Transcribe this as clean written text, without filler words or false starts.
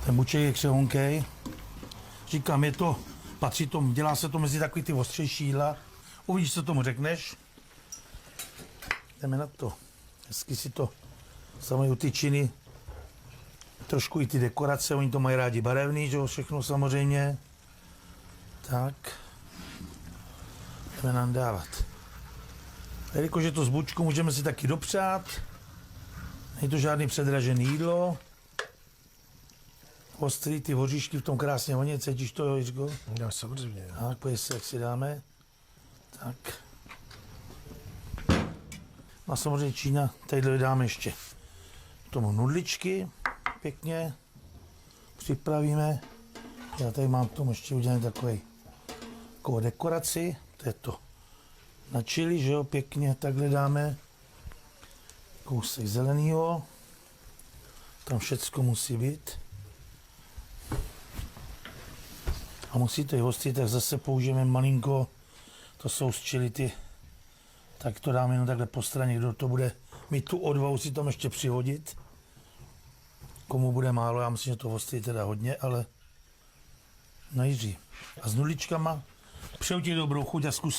Ten buček je křehonkej. Říkám, je to, patří tomu, dělá se to mezi takový ty ostřejší jídla. Uvidíš, co tomu řekneš. Jdeme na to. Hezky si to sami u ty činy. Trošku i ty dekorace, oni to mají rádi barevný, že jo, všechno samozřejmě. Tak. Jdeme nám dávat. Jelikož je to z bučku, můžeme si taky dopřát. Není to žádný předražený jídlo. Ostrý, ty hoříšky v tom krásně voní, cítíš to, jo, Jiřko? No, samozřejmě. Tak, pojď se, jak si dáme. Tak. A samozřejmě Čína, tadyhle dáme ještě k tomu nudličky, pěkně připravíme. Já tady mám k tomu ještě udělaný takovou dekoraci, to je to na čili, že jo, pěkně, takhle dáme kousek zelenýho, tam všecko musí být. A musí to i ostří, tak zase použijeme malinko, to jsou z čili ty, tak to dáme jenom takhle po straně, kdo to bude mít tu odvahu si tam ještě přihodit. Komu bude málo, já myslím, že to ostří teda hodně, ale na Jiří. A s nudličkama přeju ti dobrou chuť a zkus.